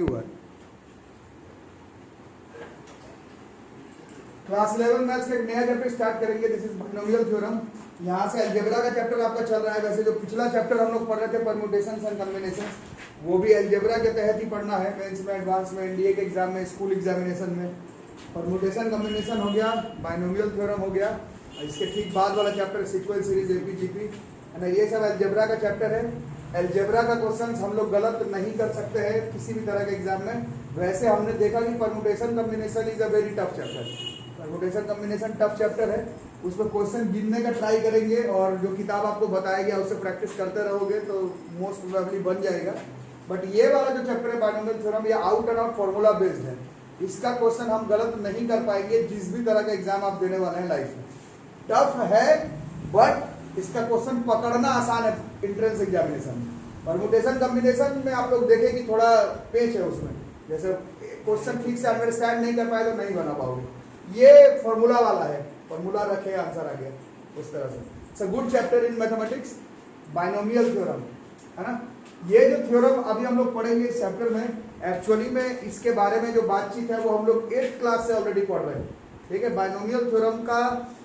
हुआ है। Class 11 maths का एक नया चैप्टर स्टार्ट करेंगे। This is binomial theorem. यहाँ से अलजेब्रा का चैप्टर आपका चल रहा है। वैसे जो पिछला चैप्टर हम लोग पढ़ रहे थे परम्यूटेशंस एंड कॉम्बिनेशंस, वो भी अलजेब्रा के तहत ही पढ़ना है। मेंस में, एडवांस में, एनडीए के एग्जाम में, स्कूल एग्जामिनेशन में। परम्यूटेशन कॉम्बिनेशन हो गया, बाइनोमियल थ्योरम हो गया, इसके ठीक बाद वाला चैप्टर सीक्वल सीरीज एपीजीपी है ना, ये सब अलजेब्रा का चैप्टर है। अलजेब्रा का क्वेश्चंस हम लोग गलत नहीं कर सकते हैं किसी भी तरह के एग्जाम में। वैसे हमने देखा कि permutation combination is a very tough chapter. Permutation combination tough chapter है, उसमें क्वेश्चन गिनने का ट्राई करेंगे और जो किताब आपको बताया गया उससे प्रैक्टिस करते रहोगे तो मोस्ट प्रोबेबली बन जाएगा। बट ये वाला जो चैप्टर है बाइनोमियल थ्योरम, ये out and out formula based है। इसका क्वेश्चन हम गलत नहीं कर पाएंगे जिस भी तरह का एग्जाम आप देने वाले हैं लाइफ में। टफ है बट इसका क्वेश्चन पकड़ना आसान है एंट्रेंस एग्जामिनेशन में। परम्यूटेशन कॉम्बिनेशन में आप लोग देखें कि थोड़ा पेच है उसमें, जैसे क्वेश्चन ठीक से अंडरस्टैंड नहीं कर पाए तो नहीं बना पाओगे। ये फॉर्मूला वाला है, फॉर्मूला रखे आंसर आ गया उस तरह से। It's a good chapter in mathematics, binomial theorem है ना। ये जो थ्योरम अभी हम लोग पढ़ेंगे इस चैप्टर में, एक्चुअली में इसके बारे में जो बातचीत है वो हम लोग 8th क्लास से ऑलरेडी पढ़ रहे हैं। ठीक है, बाइनोमियल थ्योरम का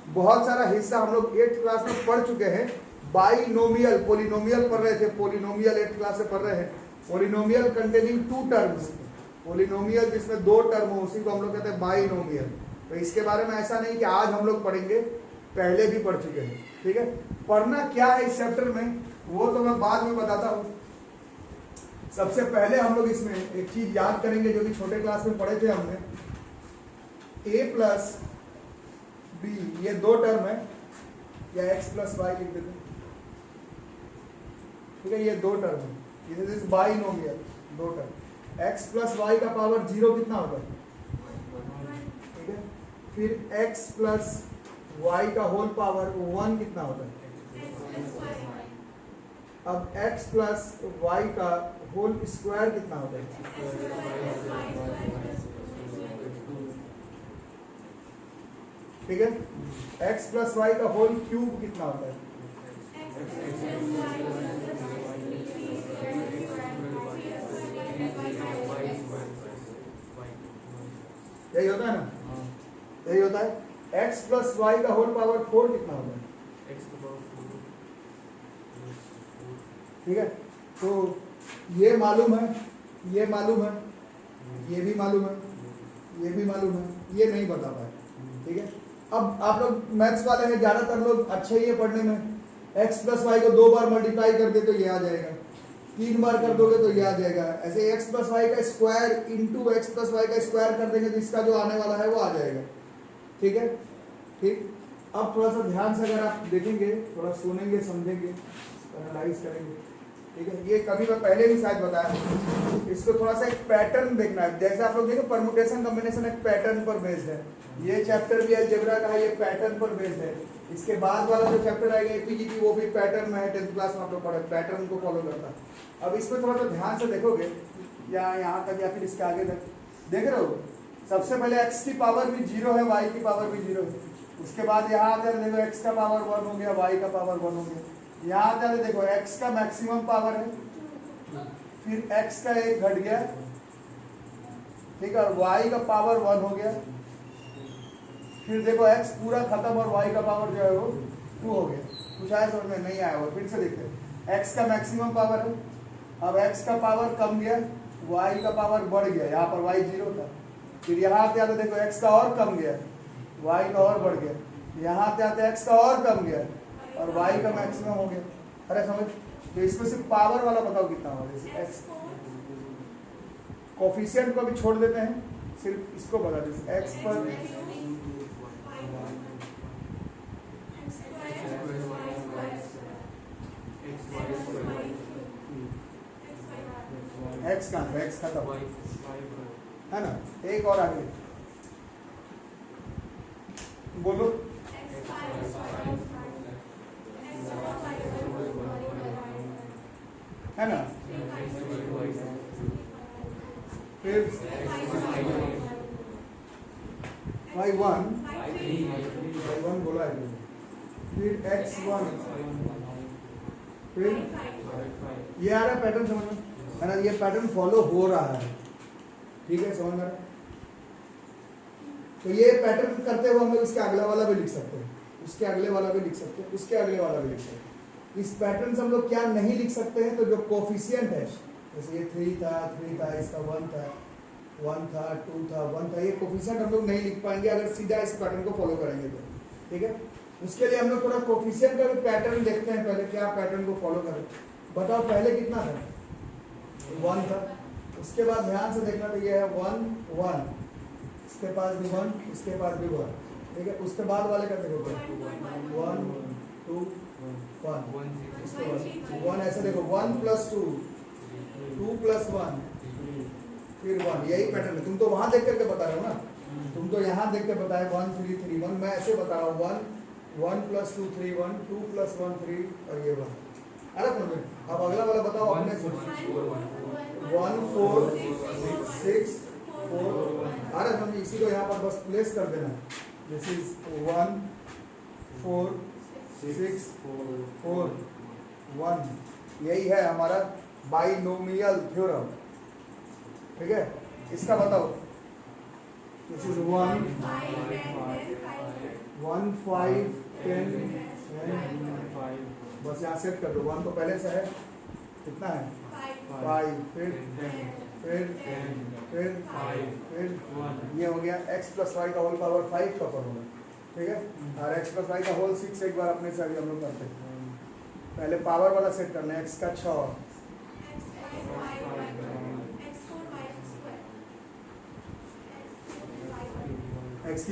बहुत सारा हिस्सा हम लोग 8th क्लास में पढ़ चुके हैं। बाइनोमियल, पोलिनोमियल पढ़ रहे थे, पोलिनोमियल 8th क्लास से पढ़ रहे हैं। पोलिनोमियल कंटेनिंग 2 टर्म्स, पोलिनोमियल जिसमें 2 टर्म हो उसी को हम लोग कहते हैं बाइनोमियल। तो इसके बारे में ऐसा नहीं कि आज हम लोग पढ़ेंगे, पहले भी पढ़ चुके हैं। ठीक है, पढ़ना क्या है इस चैप्टर में वो तो मैं बाद में बताता हूँ। सबसे पहले हम लोग इसमें एक चीज याद करेंगे जो कि छोटे क्लास में पढ़े थे हमने, a प्लस बी, ये 2 टर्म है, या x प्लस वाई लिख देते हैं। ठीक है, ये 2 टर्म है, this is binomial, 2 term. x plus y का पावर 0 कितना होता है? ठीक है, फिर x प्लस वाई का होल पावर 1 कितना होता है? अब x प्लस वाई का होल स्क्वायर कितना होता है? ठीक है, x प्लस वाई का होल क्यूब कितना होता है? यही होता है ना, यही होता है। x प्लस वाई का होल पावर 4 कितना होता है? ठीक है, तो ये मालूम है, ये मालूम है, ये भी मालूम है, ये भी मालूम है, ये नहीं बता पाए। ठीक है, अब आप लोग मैथ्स वाले हैं, ज्यादातर लोग अच्छे ही है पढ़ने में। x प्लस वाई को 2 बार मल्टीप्लाई कर दे तो ये आ जाएगा, 3 बार कर दोगे तो ये आ जाएगा। ऐसे x प्लस वाई का square into x plus y का स्क्वायर कर देंगे तो इसका जो आने वाला है वो आ जाएगा। ठीक है, ठीक। अब थोड़ा सा ध्यान से अगर आप देखेंगे, थोड़ा सुनेंगे, समझेंगे, एनालाइज करेंगे। ठीक है, ये कभी मैं पहले भी शायद बताया, इसको थोड़ा सा एक पैटर्न देखना है। जैसे आप लोग देखें परम्यूटेशन कॉम्बिनेशन एक पैटर्न पर बेस्ड है, ये चैप्टर भी अलजेब्रा का है, ये पैटर्न पर बेस्ड है। इसके बाद वाला जो चैप्टर आएगा एपीजीपी, वो भी पैटर्न में है, 10th क्लास में आप लोग पढ़े, पैटर्न को फॉलो करता है। अब इसमें थोड़ा सा ध्यान से देखोगे, या यहाँ तक या फिर इसके आगे तक देख रहे हो, सबसे पहले x की पावर भी 0 है, y की पावर भी 0 है। उसके बाद यहाँ आते हैं देखो x का पावर 1 हो गया, y का पावर 1 हो गया। यहाँ आते हैं देखो x का मैक्सिमम पावर है, फिर x का 1 घट गया, ठीक है, और y का पावर 1 हो गया। फिर देखो x पूरा खत्म और y का पावर जो है वो 2 हो गया। कुछ आया समझ में? नहीं आया। फिर से देखते हैं, x का मैक्सिमम पावर है, अब x का पावर कम गया, y का पावर बढ़ गया, यहाँ पर y 0 था। फिर यहाँ आते आते देखो x का और कम गया, y का और बढ़ गया, यहाँ आते आते x का और कम गया और y का मैक्सिमम हो गया। अरे समझ, तो इसमें सिर्फ पावर वाला बताओ कितना होगा। जैसे x कोफिशिएंट को भी छोड़ देते हैं, सिर्फ इसको बता देते x पर x का x खत्म है ना। एक और आगे बोलो, है ना। फिर y1 बोला है, फिर x1, फिर ये आ रहा है पैटर्न, समझ में है ना। ये पैटर्न फॉलो हो रहा है, ठीक है, समझ में आ रहा है? तो ये पैटर्न करते हुए हम लोग इसके अगला वाला भी लिख सकते हैं, उसके अगले वाला भी लिख सकते हैं, उसके अगले वाला भी लिख सकते हैं। इस पैटर्न से हम लोग क्या नहीं लिख सकते हैं, तो जो कोफिशिएंट है, जैसे ये 3 था, इसका 1 था, 1 था, 2 था, 1 था, ये कोफिशिएंट हम लोग नहीं लिख पाएंगे अगर सीधा इस पैटर्न को फॉलो करेंगे तो। ठीक है, उसके लिए हम लोग थोड़ा कोफिशिएंट का पैटर्न देखते हैं, पहले क्या पैटर्न को फॉलो करें। बताओ पहले कितना था? 1 था। उसके बाद ध्यान से देखना, तो ये है 1 1, इसके पास भी 1, इसके पास भी 1। ठीक है, उसके बाद वाले का देखो 1 2 1, 1 ऐसे देखो, 1 + 2, 2 + 1, फिर 1, यही पैटर्न है। तुम तो वहां देख करके बता रहे हो ना, तुम तो यहाँ देख के बताए 1 3 3 1, मैं ऐसे बता रहा हूँ 1 + 2 3 1, 2 + 1 3 और ये 1। अरे अब अगला वाला बताओ अपने से। 1 4 6 4, अरे हम इसी को यहाँ पर बस प्लेस कर देना। दिस इज 1 4 6 4 1, यही है हमारा बाइनोमियल थ्योरम। ठीक है, इसका बताओ। दिस इज 1 5 10 बस यहाँ सेट कर दो। 1 तो पहले से है, कितना है 5, फिर 1, ये हो गया x + y का होल पावर 5 का फॉर्मूला। ठीक है, और x + y का होल 6 एक बार अपने से अभी हम लोग करते हैं। पहले पावर वाला सेट करना है, x का 6, x3,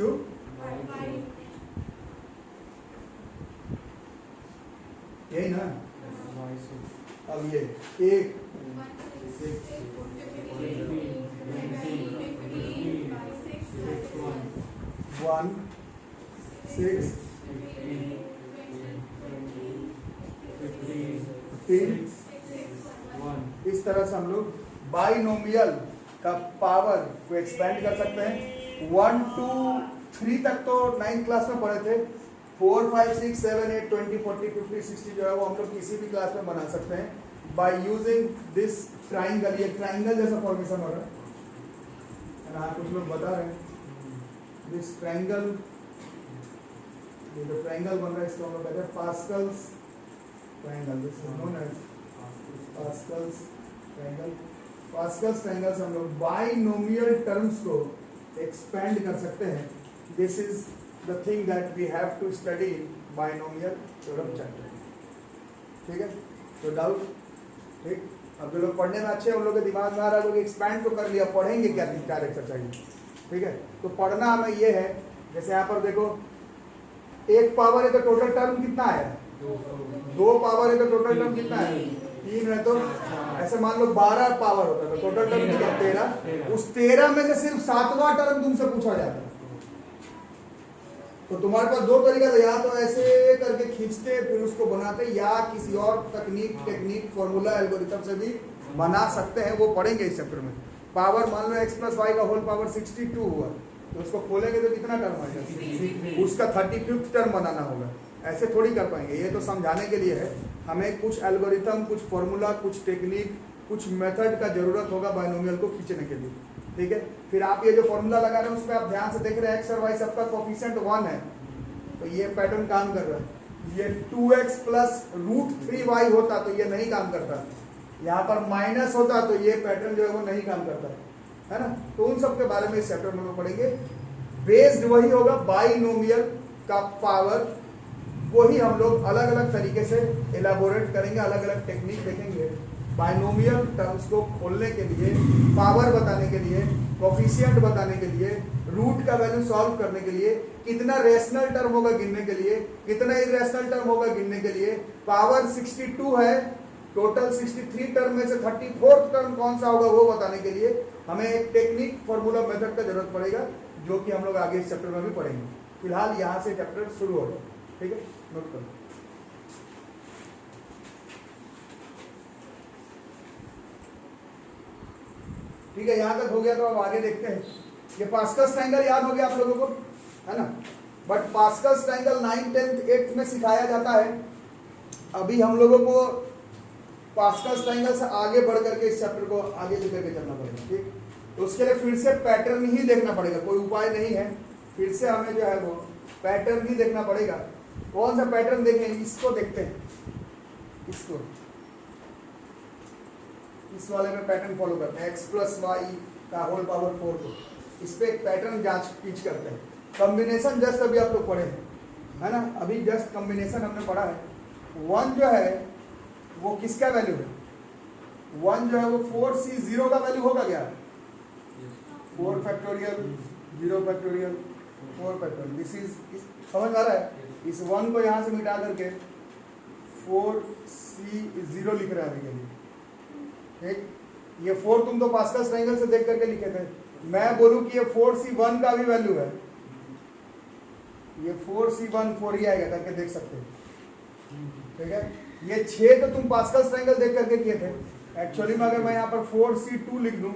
यही ना। अब ये 1 1 6 15 इस तरह से हम लोग बाइनोमियल का पावर को एक्सपेंड कर सकते हैं। 1 2 3 तक तो 9th क्लास में पढ़े थे। 4 5 6 7 8 20 40 50 60 जो है वो हम लोग किसी भी क्लास में बना सकते हैं बाय यूजिंग दिस ट्राइंगल। ये ट्राइंगल जैसा फॉर्मेशन हो रहा है ना, कुछ लोग बता रहे हैं दिस ट्राइंगल, ये जो ट्राइंगल बन रहा है इसको हम लोग कहते हैं Pascal's triangle. This is known as Pascal's triangle. Pascal's triangle से हम लोग बाइनोमियल टर्म्स को एक्सपेंड कर सकते हैं। This is the thing that we have to study binomial theorem chapter. ठीक है, तो डाउट? ठीक, अब जो लोग पढ़ने में अच्छे हैं उन लोगों के दिमाग में आ रहा है, लोग एक्सपैंड तो कर लिया, पढ़ेंगे क्या 3-4 एक्सरसाइज। ठीक है, तो पढ़ना हमें ये है, जैसे यहाँ पर देखो 1 पावर है तो टोटल टर्म कितना है 2 पावर है तो टोटल टर्म कितना है 3 है, तो ऐसे मान लो 12 पावर होता है तो टोटल टर्म कितना 13। उस 13 में से सिर्फ 7वां टर्म तुमसे पूछा जाता है, तो तुम्हारे पास 2 तरीका था, या तो ऐसे करके खींचते फिर उसको बनाते, या किसी और टेक्निक फॉर्मूला एल्गोरिथम से भी बना सकते हैं, वो पढ़ेंगे इस चैप्टर में। पावर मान लो x + y का होल पावर 62 हुआ, तो उसको खोलेंगे तो कितना टर्म आएगा, उसका 35th टर्म बनाना होगा। ऐसे थोड़ी कर पाएंगे, ये तो समझाने के लिए है। हमें कुछ एल्गोरिथम, कुछ फॉर्मूला, कुछ टेक्निक, कुछ मेथड का जरूरत होगा बाइनोमियल को खींचने के लिए। ठीक है, फिर आप ये जो फॉर्मूला लगा रहे हैं उसमें आप ध्यान से देख रहे हैं x और y सबका कोफिशिएंट 1 है, तो ये पैटर्न काम कर रहा है। ये 2x + √3y होता तो ये नहीं काम करता, यहाँ पर माइनस होता तो ये पैटर्न जो है वो नहीं काम करता है ना। तो उन सब के बारे में इस चैप्टर में हम पढ़ेंगे। बेस्ड वही होगा बाइनोमियल का पावर, वही हम लोग अलग अलग तरीके से एलाबोरेट करेंगे, अलग अलग टेक्निक देखेंगे बाइनोमियल टर्म्स को खोलने के लिए, पावर बताने के लिए, कोफिशिएंट बताने के लिए, रूट का वैल्यू सॉल्व करने के लिए, कितना रेशनल टर्म होगा गिनने के लिए, कितना इरेशनल टर्म होगा गिनने के लिए। पावर 62 है, टोटल 63 टर्म में से 34th टर्म कौन सा होगा वो बताने के लिए हमें एक टेक्निक, फॉर्मूला, मेथड का जरूरत पड़ेगा, जो कि हम लोग आगे इस चैप्टर में भी पढ़ेंगे। फिलहाल यहाँ से चैप्टर शुरू होगा। ठीक है, नोट करो। ठीक है, यहाँ तक हो गया, तो अब आगे देखते हैं। ये पास्कल्स ट्रायंगल याद हो गया आप लोगों को, है ना। But Pascal's triangle 9th 10th 8th में सिखाया जाता है। अभी हम लोगों को पास्कल्स ट्रायंगल से आगे बढ़ करके इस चैप्टर को आगे लेकर के चलना पड़ेगा। ठीक, तो उसके लिए फिर से पैटर्न ही देखना पड़ेगा, कोई उपाय नहीं है, फिर से हमें जो है वो पैटर्न ही देखना पड़ेगा। कौन सा पैटर्न देखें, इसको देखते हैं, इसको, इस वाले में पैटर्न फॉलो करते हैं, x प्लस वाई का होल पावर 4 को, इस पे एक पैटर्न जांच पीच करते हैं। कॉम्बिनेशन जस्ट अभी आप लोग पढ़े हैं, है ना, अभी जस्ट कॉम्बिनेशन हमने पढ़ा है। 1 जो है वो किसका वैल्यू है, 1 जो है वो 4c 0 का वैल्यू होगा क्या, 4 factorial 0 factorial 4 factorial, this is, समझ आ रहा है। इस 1 को यहाँ से मिटा करके 4c 0 लिख रहे हैं अभी के लिए, ठीक। ये 4 तुम तो पास्कल्स ट्रायंगल से देख करके लिखे थे, मैं बोलूं कि ये 4c1 का भी वैल्यू है, ये 4c1 4 ही आएगा करके देख सकते हो, ठीक है। ये 6 तो तुम पास्कल्स ट्रायंगल देख करके किए थे, एक्चुअली में अगर मैं यहाँ पर 4c2 लिख दूं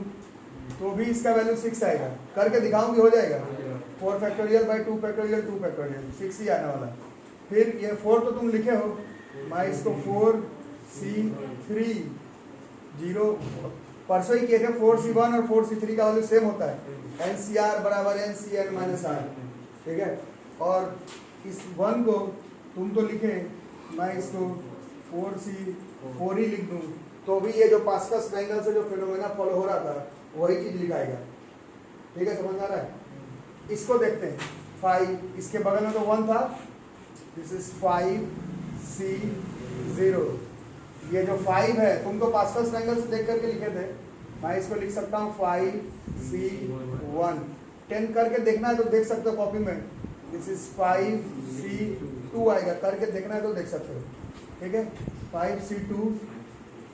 तो भी इसका वैल्यू 6 आएगा, करके दिखाऊंगी, हो जाएगा 4 फैक्टोरियल बाई 2 फैक्टोरियल 2 फैक्टोरियल 6 ही आने वाला। फिर ये 4 तो तुम लिखे हो, मैं इसको 4c3 0 परसों ही किए थे, 4c1 और 4c3 का वैल्यू सेम होता है, NCR बराबर NCN माइनस R, ठीक है। और इस 1 को तुम तो लिखे, मैं इसको 4c4 ही लिख दूं तो भी ये जो पास्कल्स ट्रायंगल से जो फिनोमेना फॉलो हो रहा था वही चीज लिखाएगा, ठीक है, समझ आ रहा है। इसको देखते हैं 5, इसके बगल में तो 1 था, दिस इज 5c0, ये जो 5 है तुम तो पास्कल्स ट्रायंगल से देख करके लिखे थे, मैं इसको लिख सकता हूँ 5c1, 10 करके देखना है तो देख सकते हो कॉपी में, दिस इज 5c2 आएगा, करके देखना है तो देख सकते हो, ठीक है। 5c2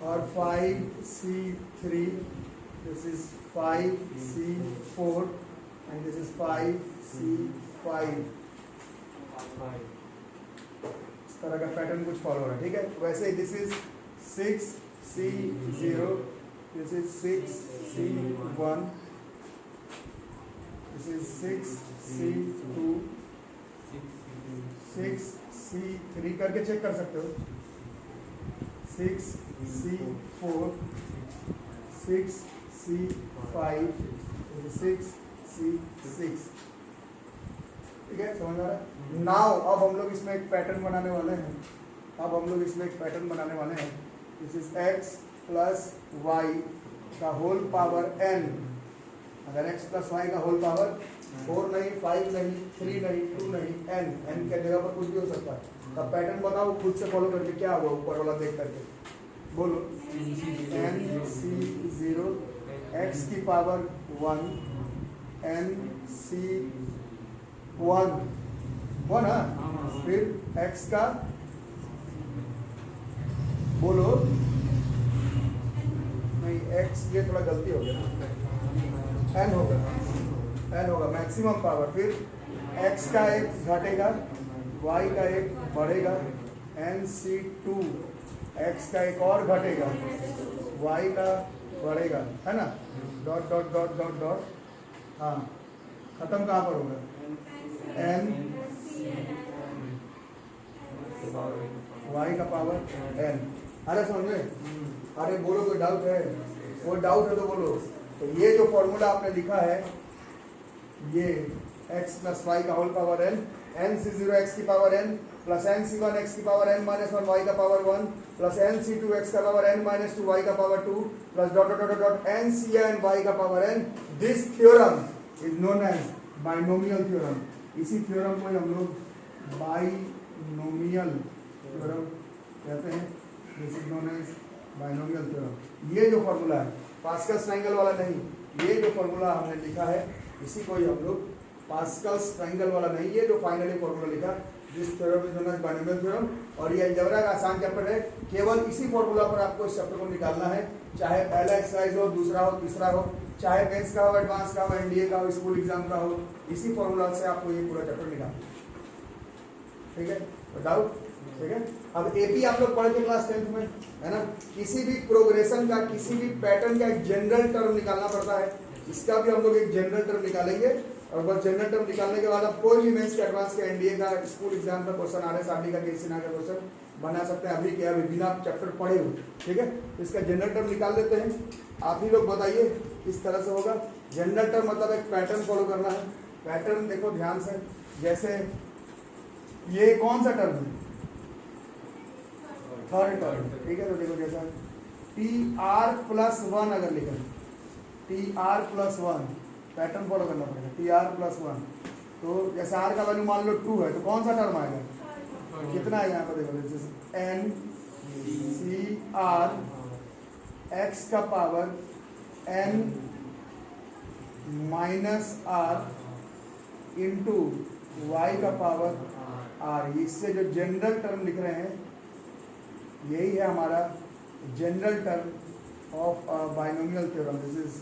और 5c3, this is 5c4 and this is 5c5, इस तरह का पैटर्न कुछ फॉलो हो रहा है, ठीक है। वैसे this is 6c0, this is 6c1, this is 6c2, 6c3 करके चेक कर सकते हो, 6c4, 6c5, 6c6, ठीक है, समझ आ रहा है। नाउ अब हम लोग इसमें एक पैटर्न बनाने वाले हैं, this is x plus y का होल पावर n, अगर x प्लस वाई का होल पावर 4 नहीं, 5 नहीं, 3 नहीं, 2 नहीं, n के जगह पर कुछ भी हो सकता है। तब पैटर्न बताओ खुद से फॉलो करके, क्या हुआ ऊपर वाला देख करके बोलो, nc0 x की पावर 1 nc1 ना, फिर x का बोलो, नहीं x, ये थोड़ा गलती हो गया, n होगा मैक्सिमम पावर, फिर x का एक घटेगा, y का एक बढ़ेगा, nc2 x का एक और घटेगा, y का बढ़ेगा, है ना, dot dot dot dot dot, हाँ खत्म कहाँ पर होगा, n y का पावर n, अरे समझ में, अरे बोलो कोई डाउट है, वो डाउट है तो बोलो। तो ये जो फॉर्मूला आपने लिखा है, ये x प्लस वाई का whole power n, nc0 x की power n plus nc1 x की पावर n माइनस 1 y का पावर 1 प्लस nc2 x का पावर n माइनस 2 y का power 2 plus dot dot dot dot ncn y का power n, this theorem is known as binomial theorem. इसी theorem को हम लोग binomial theorem कहते हैं, this is known as binomial theorem. ये जो फॉर्मूला है पास्कल्स ट्रायंगल वाला नहीं, ये जो फॉर्मूला हमने लिखा है इसी को ही हम लोग पास्कल्स ट्रायंगल वाला नहीं, ये जो फाइनली फॉर्मूला लिखा, this theorem is known as binomial theorem. और ये अलजेब्रा का आसान चैप्टर है, केवल इसी फॉर्मूला पर आपको इस चैप्टर को निकालना है, चाहे पहला एक्सरसाइज हो, दूसरा हो, तीसरा हो, चाहे मेंस का हो, एडवांस का हो, एनडीए का हो, स्कूल एग्जाम का हो, इसी फॉर्मूला से आपको ये पूरा चैप्टर निकालना, ठीक है। तो डाउट, ठीक है। अब एपी आप लोग पढ़े थे क्लास 10th में, है ना, किसी भी प्रोग्रेशन का, किसी भी पैटर्न का एक जनरल टर्म निकालना पड़ता है, इसका भी हम लोग एक जनरल टर्म निकालेंगे, और बस जनरल टर्म निकालने के बाद आप कोई भी मेंस के, एडवांस के, एनडीए का, स्कूल एग्जाम का क्वेश्चन, आरएस आरडी का, केसीएन का क्वेश्चन बना सकते हैं अभी के अभी बिना चैप्टर पढ़े हुए, ठीक है। इसका जनरल टर्म निकाल लेते हैं, आप ही लोग बताइए इस तरह से होगा। जनरल टर्म मतलब एक पैटर्न फॉलो करना है। पैटर्न देखो ध्यान से, जैसे ये कौन सा टर्म है, थर्ड टर्म, ठीक है। तो देखो जैसा TR+1 अगर लिखें, TR+1 पैटर्न फॉलो करना पड़ेगा, TR+1। तो जैसे R का वैल्यू मान लो 2 है, तो कौन सा टर्म आएगा, कितना आएगा यहाँ पर देखो, NCR x का power n minus r into y का पावर r। इससे जो जनरल टर्म लिख रहे हैं यही है हमारा general term of binomial theorem. This is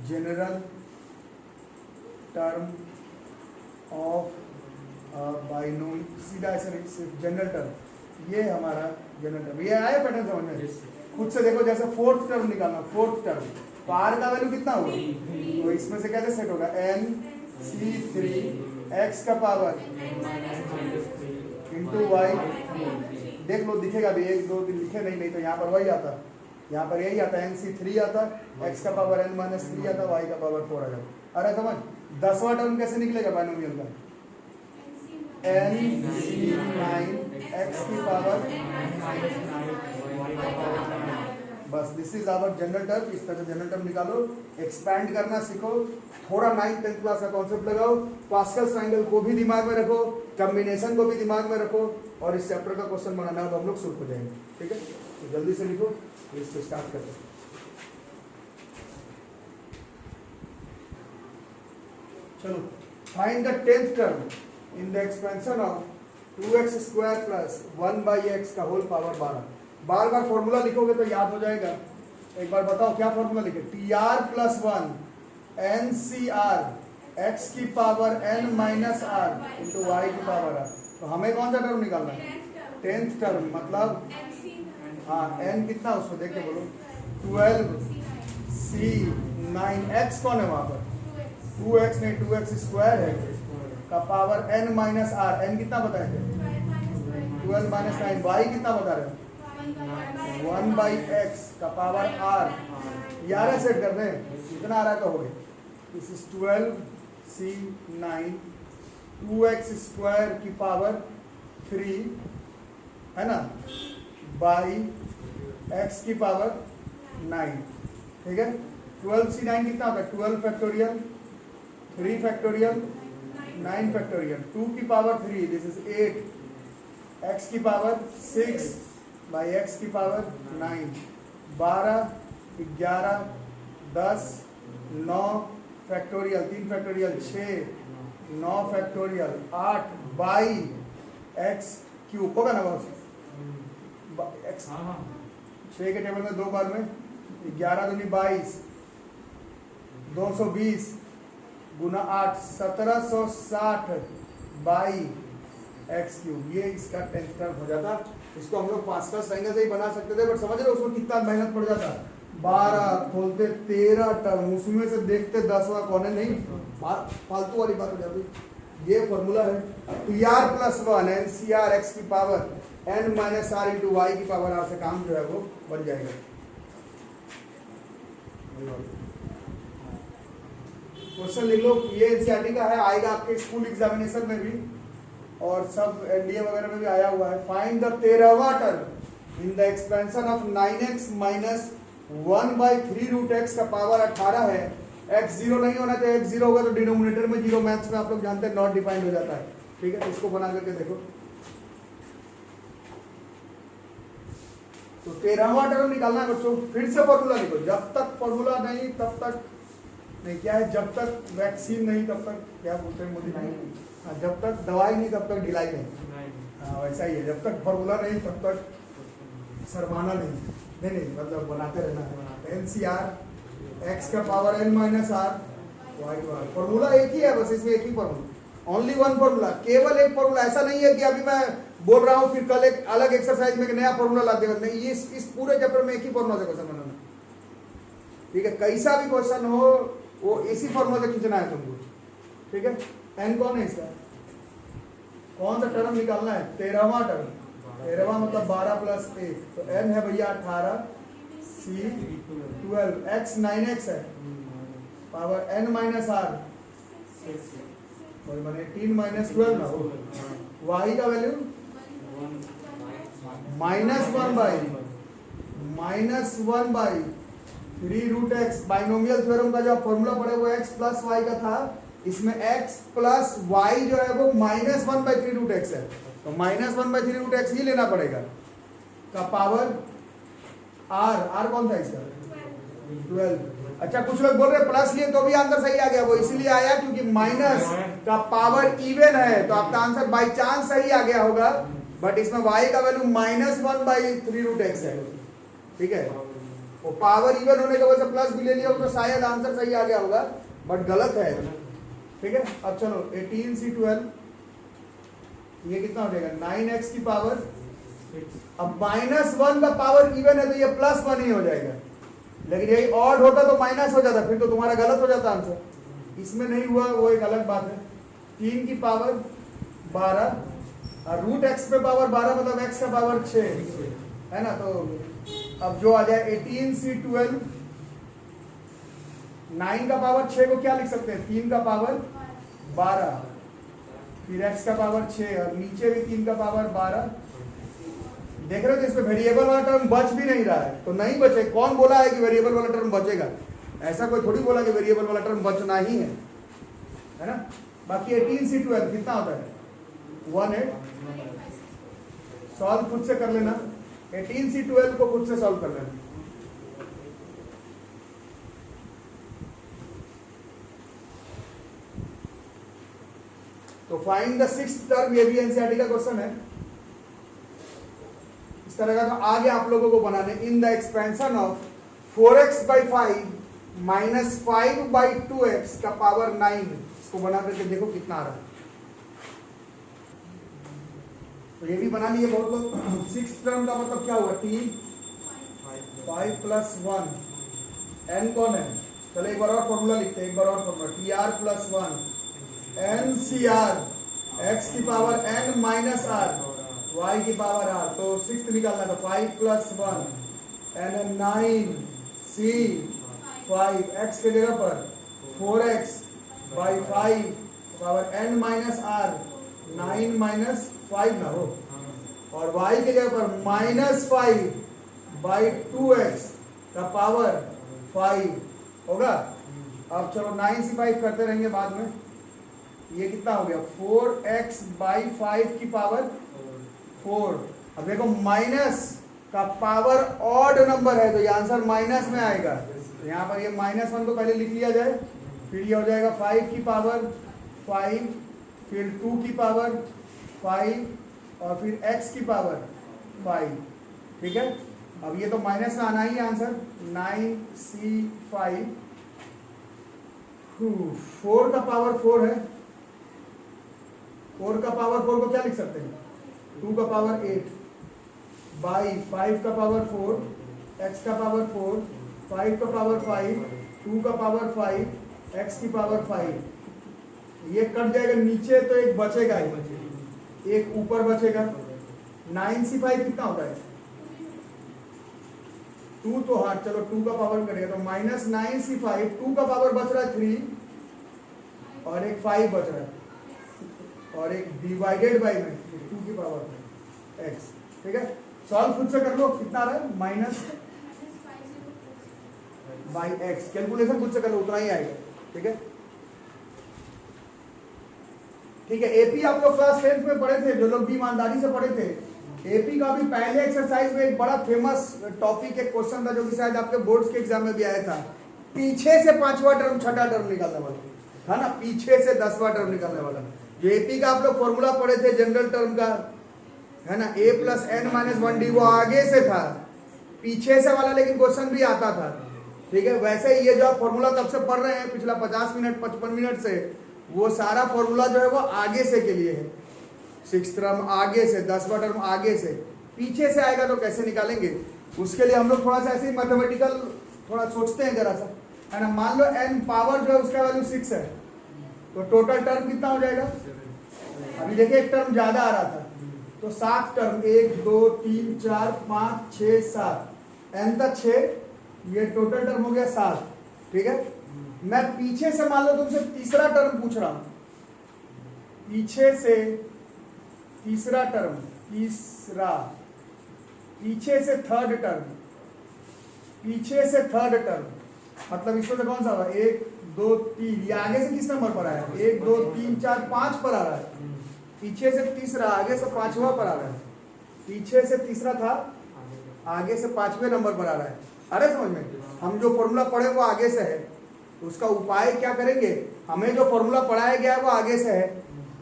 general term of binomial, सीधा ऐसे सिर्फ जनरल टर्म, ये हमारा जनरल टर्म। ये आया पैटर्न समझ में, खुद से देखो। जैसे फोर्थ टर्म निकालना, फोर्थ टर्म तो r का वैल्यू कितना होगा, तो इसमें से कैसे सेट होगा, NC3 x का पावर इंटू y। देख लो दिखेगा भी, 1 2 दिन लिखे नहीं तो यहाँ पर वही आता, यहाँ पर यही आता, NC3 आता, x का पावर n माइनस 3 आता, y का पावर 4 आ जाता। अरे समझ 10वां टर्म कैसे निकलेगा बाइनोमियल का, NC9 x की पावर, बस this is our general term. इस तरह जनरल टर्म निकालो, एक्सपैंड करना सीखो, थोड़ा 9th 10th क्लास का कॉन्सेप्ट लगाओ, पास्कल्स ट्रायंगल को भी दिमाग में रखो, कॉम्बिनेशन को भी दिमाग में रखो, और इस चैप्टर का क्वेश्चन बनाना अब हम लोग शुरू हो जाएंगे, ठीक है। तो जल्दी से लिखो, इसको स्टार्ट करते हैं। चलो, find the 10th term in the expansion of 2x² plus 1/x का होल पावर 12। बार बार फॉर्मूला लिखोगे तो याद हो जाएगा। एक बार बताओ क्या फॉर्मूला लिखे, TR+1 NCR x की power n minus r into y की पावर r। तो हमें कौन सा टर्म निकालना है, 10th टर्म, मतलब हाँ n कितना उसमें देख के बोलो, 12C9 x कौन है वहां पर, 2x नहीं 2x² है का power n minus r। n कितना बताए थे, 12 माइनस 9। y कितना बता रहे हो, 1/x का पावर r। 11 सेट कर रहे हैं, कितना आ रहा है कहोगे, दिस इज 12C9 2x² की पावर 3 है ना, बाई x की पावर 9, ठीक है। 12C9 कितना होता है, 12 फैक्टोरियल, 3 फैक्टोरियल, 9 फैक्टोरियल, 2 की पावर 3, दिस इज 8, x की पावर 6 बाई x की power 9, 12 11 10 9 factorial, 3 factorial 6, 9 factorial 8 by x cube होगा ना बॉस, x 6 के टेबल में 2 बार में 11 दूनी 22, 220 गुना 8 1760 बाई x क्यूब। ये इसका 10th टर्म हो जाता। इसको हम लोग पास्कल्स ट्रायंगल से ही बना सकते थे, बट समझ रहे हो उसमें कितना मेहनत पड़ जाता, 12 खोलते 13 टर्म, उसमें से देखते 10वां कौन है, नहीं फालतू वाली बात हो जाती। ये फॉर्मूला है, TR+1 NCR x की power n minus r into y की पावर r से काम जो है वो बन जाएगा। क्वेश्चन लिख लो, ये NCERT का है, आएगा आपके स्कूल एग्जामिनेशन में भी और सब NDA वगैरह में भी आया हुआ है। फाइंड द 13वां term in the expansion of 9x minus 1/3 root x का पावर 18 है। x 0 नहीं होना चाहिए, x 0 होगा तो डिनोमिनेटर में 0, मैथ्स में आप लोग जानते हैं नॉट डिफाइंड हो जाता है, ठीक है। तो इसको बना करके देखो। तो 13वां टर्म निकालना है बच्चों, फिर से फॉर्मूला लिखो, जब तक फॉर्मूला नहीं तब तक नहीं, क्या है, जब तक वैक्सीन नहीं तब तक, क्या बोलते हैं मोदी नहीं, जब तक दवाई नहीं तब तक ढिलाई नहीं, हाँ वैसा ही है, जब तक फॉर्मूला नहीं तब तक शर्माना नहीं, मतलब बनाते रहना है। NCR x का power n minus r y formula एक ही है, बस इसमें एक ही फॉर्मूला, ओनली वन फॉर्मूला, केवल एक फॉर्मूला। ऐसा नहीं है कि अभी मैं बोल रहा हूँ फिर कल एक अलग एक्सरसाइज में एक नया फॉर्मूला ला देगा, नहीं, ये इस पूरे चैप्टर में एक ही फॉर्मूला से क्वेश्चन बनाना, ठीक है। कैसा भी क्वेश्चन हो वो इसी फॉर्मूला से खींचना है तुमको, ठीक है। n कौन है इसका, कौन सा टर्म निकालना है, 13वां टर्म, 13वां मतलब 12 प्लस 1, तो n है भैया 18, c 12, x 9x है, पावर n माइनस r बने 18 माइनस 12 ना हो, y का वैल्यू -1/3√x। बाइनोमियल थ्योरम का जो फॉर्मूला पड़े वो x प्लस y का था, इसमें x प्लस y जो है वो -1/3√x है, तो -1/3√x ही लेना पड़ेगा का पावर r कौन था इसका 12। अच्छा कुछ लोग बोल रहे प्लस लिए तो भी आंसर सही आ गया, वो इसीलिए आया क्योंकि माइनस का पावर इवन है, तो आपका आंसर बाई चांस सही आ गया होगा, बट इसमें y का वैल्यू -1/3√x है, ठीक है। वो पावर इवन होने की वजह से प्लस भी ले लिया हो तो शायद आंसर सही आ गया होगा, बट गलत है, ठीक है। अब चलो 18c12 ये कितना हो जाएगा 9x की पावर, अब -1 का पावर इवन है तो ये +1 ही हो जाएगा, लेकिन यही ऑड होता तो माइनस हो जाता, फिर तो तुम्हारा गलत हो जाता आंसर, इसमें नहीं हुआ वो एक अलग बात है। 3 की पावर 12 और √x पे पावर 12 मतलब x का पावर 6 है ना, तो अब जो आ जाए 18c12 9 का पावर 6 को क्या लिख सकते हैं 3 का पावर 12, फिर x का पावर 6 और नीचे भी 3 का पावर 12। देख रहे हो तो इसमें वेरिएबल वाला टर्म बच भी नहीं रहा है, तो नहीं बचे, कौन बोला है कि वेरिएबल वाला टर्म बचेगा, ऐसा कोई थोड़ी बोला कि वेरिएबल वाला टर्म बचना ही है ना। बाकी 18c12 कितना होता है 18, सॉल्व खुद से कर लेना, 18c12 को खुद से सॉल्व कर लेना। तो फाइंड द सिक्स्थ टर्म, ये भी एनसीईआरटी का क्वेश्चन है इस तरह का, तो आगे आप लोगों को बनाने इन the expansion of 4x/5 minus 5/2x का पावर 9, इसको बना करके देखो कितना आ रहा है, तो ये भी बना लिए बहुत लोग। सिक्स टर्म का मतलब क्या हुआ t 5 + 1, n कौन है, चलो एक बार और फॉर्मूला लिखते हैं, एक बार और फॉर्मूला tr + 1 ncr x की power n minus r y की पावर r, तो 6 निकालना था 5 + 1 n 9 c 5 x के जगह पर 4x/5 power n minus r 9 minus 5 ना हो, और y के जगह पर -5/2x का पावर 5 होगा। अब चलो 9c5 करते रहेंगे बाद में, ये कितना हो गया 4x/5 की पावर 4। अब देखो माइनस का पावर ऑड नंबर है तो ये आंसर माइनस में आएगा, तो यहाँ पर ये -1 को पहले लिख लिया जाए, फिर ये हो जाएगा 5 की पावर 5, फिर 2 की पावर 5 और फिर x की पावर 5, ठीक है। अब ये तो माइनस में आना ही आंसर 9c5, 4 का पावर 4 है, 4 का पावर 4 को क्या लिख सकते हैं 2 का पावर 8 बाई 5 का पावर 4, x का पावर 4, 5 का पावर 5, 2 का पावर 5, x की पावर 5, ये कट जाएगा नीचे तो एक बचेगा ही, एक ऊपर बचेगा। 9c5 कितना होता है 2, तो हाँ चलो 2 का पावर करेगा तो -9c5, 2 का पावर बच रहा है 3 और एक 5 बच रहा है, और एक डिवाइडेड बाई में 2 की पावर x, ठीक है। सॉल्व खुद से कर लो, कितना आ रहा है -/x, कैलकुलेशन खुद से कर लो उतना ही आएगा, ठीक है। ठीक है, एपी आप लोग क्लास 10th में पढ़े थे, जो लोग भी ईमानदारी से पढ़े थे, एपी का भी पहले एक्सरसाइज में एक बड़ा फेमस टॉपिक एक क्वेश्चन था जो कि शायद आपके बोर्ड्स के एग्जाम में भी आया था, पीछे से 5वां टर्म 6ठा टर्म निकालने वाला था ना, पीछे से 10वां टर्म निकालने वाला। जो एपी का आप लोग फॉर्मूला पढ़े थे जनरल टर्म का, है ना, a + n - 1d, वो आगे से था, पीछे से वाला लेकिन क्वेश्चन भी आता था, ठीक है। वैसे ये जो आप फॉर्मूला तब से पढ़ रहे हैं पिछला 50 मिनट 55 मिनट से, वो सारा फॉर्मूला जो है वो आगे से के लिए है, 6th टर्म आगे से, 10वां टर्म आगे से, पीछे से आएगा तो कैसे निकालेंगे, उसके लिए हम लोग थोड़ा सा ऐसे ही मैथमेटिकल थोड़ा सोचते हैं जरा सा, है ना। मान लो n पावर जो है उसका वैल्यू 6 है, तो टोटल टर्म कितना हो जाएगा, अभी देखिए एक टर्म ज्यादा आ रहा था तो 7 टर्म, 1 2 3 4 5 6 7, n तक 6, ये टोटल टर्म हो गया 7। ठीक है, मैं पीछे से मान लो तुमसे तीसरा टर्म पूछ रहा हूं, पीछे से तीसरा टर्म, तीसरा, पीछे से थर्ड टर्म, पीछे से थर्ड टर्म, मतलब इसमें से कौन सा होगा? 1 2 3, ये आगे से किस नंबर पर आया? 1 2 3 4 5 पर आ रहा है। पीछे से तीसरा, आगे से पांचवा पर आ रहा है। पीछे से तीसरा था, आगे से पांचवें नंबर पर आ रहा है। अरे समझ में, हम जो फॉर्मूला पढ़े वो आगे से है, तो उसका उपाय क्या करेंगे? हमें जो फॉर्मूला पढ़ाया गया है वो आगे से है,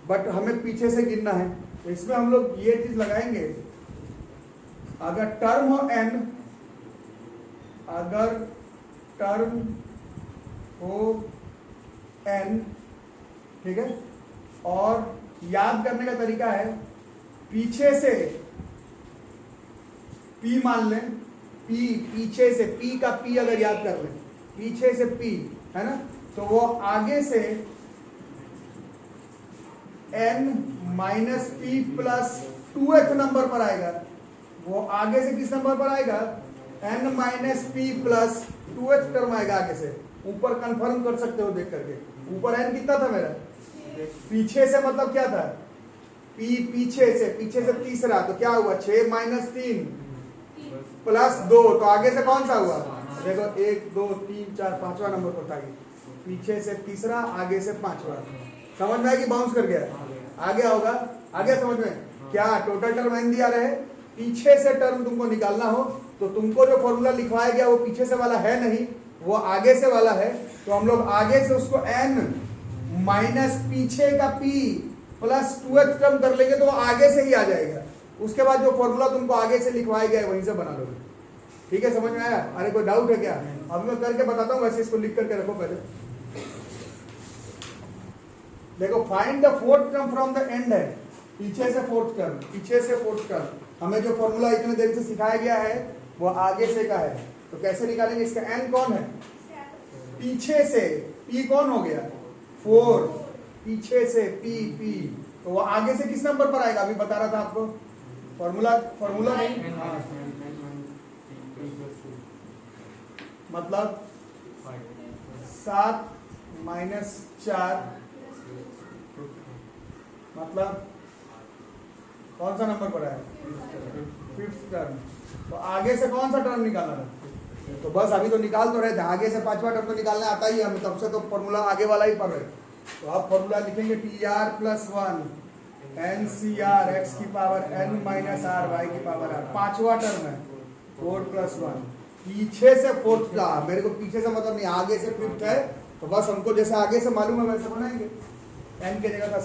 बट हमें पीछे से गिनना है। तो इसमें हम लोग ये चीज लगाएंगे, अगर टर्म हो n, अगर टर्म हो n, ठीक है, और याद करने का तरीका है, पीछे से p मान लें, p, पीछे से p का p अगर याद कर लें, पीछे से p है ना, तो वो आगे से n minus p plus 2th number पर आएगा। वो आगे से किस नंबर पर आएगा? n minus p plus 2th term आएगा आगे से। ऊपर कंफर्म कर सकते हो देख करके, ऊपर n कितना था मेरा? पीछे से मतलब क्या था? p, पीछे से तीसरा, तो क्या हुआ? 6 माइनस 3 प्लस 2, तो आगे से कौन सा हुआ? देखो 1 2 3 4 5वां नंबर पर था, पीछे से तीसरा, आगे से पांचवा। समझ में आएगी? बाउंस कर गया, आगे होगा, आगे समझ में क्या? टोटल टर्म n दिया रहे, पीछे से टर्म तुमको निकालना हो तो तुमको जो फॉर्मूला लिखवाया गया वो पीछे से वाला है नहीं, वो आगे से वाला है। तो हम लोग आगे से उसको n माइनस पीछे का p प्लस 2th टर्म कर लेंगे तो वो आगे से ही आ जाएगा। उसके बाद जो फॉर्मूला तुमको आगे से लिखवाया गया है वहीं से बना लोगे। ठीक है, समझ में आया? अरे कोई डाउट है क्या? अब मैं करके बताता हूँ, वैसे इसको लिख करके रखो पहले। देखो, find the fourth term from the end है, पीछे से फोर्थ टर्म, पीछे से फोर्थ टर्म। हमें जो फॉर्मूला इतने देर से सिखाया गया है वो आगे से का है, तो कैसे निकालेंगे? इसका n कौन है? पीछे से p कौन हो गया? 4, पीछे से p, तो वो आगे से किस नंबर पर आएगा? अभी बता रहा था आपको, फॉर्मूला नहीं, मतलब 7 माइनस 4, मतलब कौन सा नंबर पर है? 5th term. तो आगे से कौन सा टर्म निकालना था? तो बस अभी तो निकाल तो रहे थे, आगे से 5वां टर्म तो निकालना आता ही है हमें, तब से तो फॉर्मूला आगे वाला ही पढ़ रहे। तो अब फॉर्मूला लिखेंगे TR प्लस 1 NCR x की power n minus r y की पावर r, 5वां टर्म है 4 प्लस 1, पीछे से फोर्थ का, मेरे को पीछे से मतलब नहीं, आगे से 5th है, तो बस हमको जैसे आगे से मालूम है वैसे बनाएंगे। n के जगह पर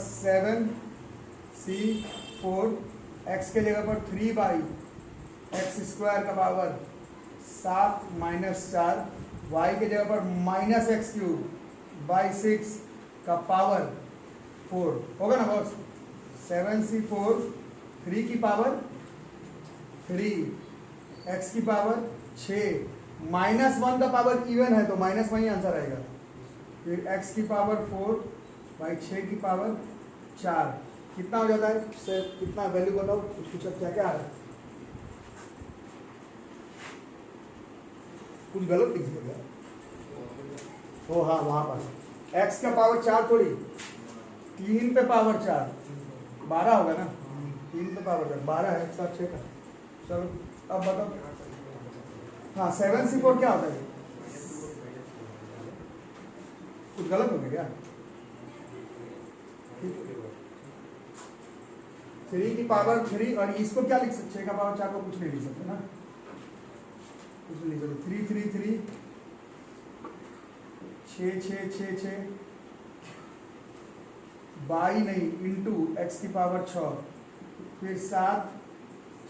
7c4, x के जगह पर 3 बाई एक्स स्क्वायर का पावर 7 माइनस 4, y के जगह पर माइनस एक्स क्यूब बाई 6 का पावर 4 होगा ना बॉस? 7c4, 3 की पावर 3, x की पावर 6, माइनस 1 का पावर इवन है तो माइनस वही आंसर आएगा। फिर x की पावर 4 बाई 6 की पावर 4, कितना हो जाता है? से कितना वैल्यू बताओ, कुछ क्या क्या आ रहा है? कुछ गलत लिख दिया ओ हाँ, वहां पर x का पावर 4 थोड़ी, 3 पे पावर 4, 12 होगा ना? 3 पे पावर 4, 12 है, 6 का। चलो अब बताओ, हाँ 7c4 क्या होता है? कुछ गलत हो गया क्या? 3 की पावर 3, और इसको क्या लिख सकते? 6 का पावर 4 को कुछ नहीं लिख सकते ना, कुछ नहीं लिख सकते। 3 3 3, 6 6 6 6 बाई नहीं, इंटू एक्स की पावर 6, फिर 7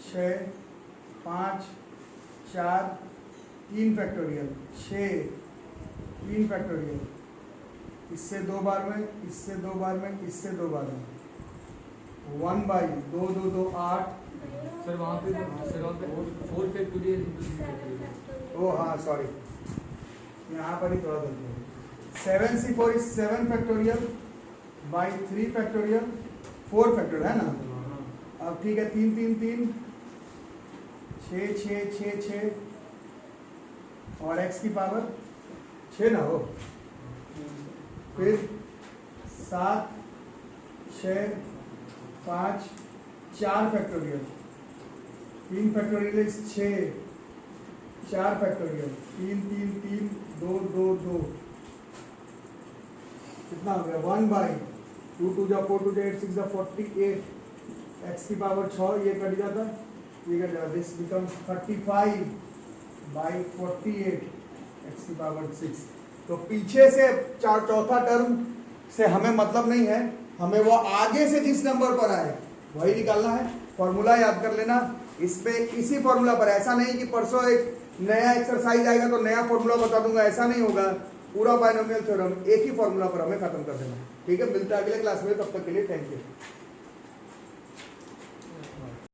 6 5 4 3 फैक्टोरियल 6 3 फैक्टोरियल, इससे 2 बार में, इससे 2 बार में, इससे 2 बार में, 1 बाई 2 2 2 8। सर वहाँ पे 4 फैक्टोरियल, ओ हाँ सॉरी, यहाँ पर ही थोड़ा गलती है। 7c4 is 7 factorial by 3 factorial 4 factorial है ना, अब ठीक है, 3 3 3 6 6 6 6 और x की पावर 6 ना हो, फिर 7 6 5 4 फैक्टोरियल, 3 फैक्टोरियल 6 4 फैक्टोरियल 3 3 3 2 2 2 कितना हो गया 1 बाई 2 2 जा 4 2 जा 8 6 जा 48 x की पावर 6 ये कट जाता, ये कट जाता, दिस बिकम्स 35 बाई 48 x की पावर 6। तो पीछे से चौथा टर्म से हमें मतलब नहीं है, हमें वो आगे से जिस नंबर पर आए वही निकालना है। फॉर्मूला याद कर लेना, इस पे इसी फॉर्मूला पर, ऐसा नहीं कि परसों एक नया एक्सरसाइज आएगा तो नया फॉर्मूला बता दूंगा, ऐसा नहीं होगा। पूरा बायनोमियल थ्योरम एक ही फॉर्मूला पर हमें खत्म कर देना है। ठीक है, मिलता है अगले क्लास में, तब तक के लिए थैंक यू।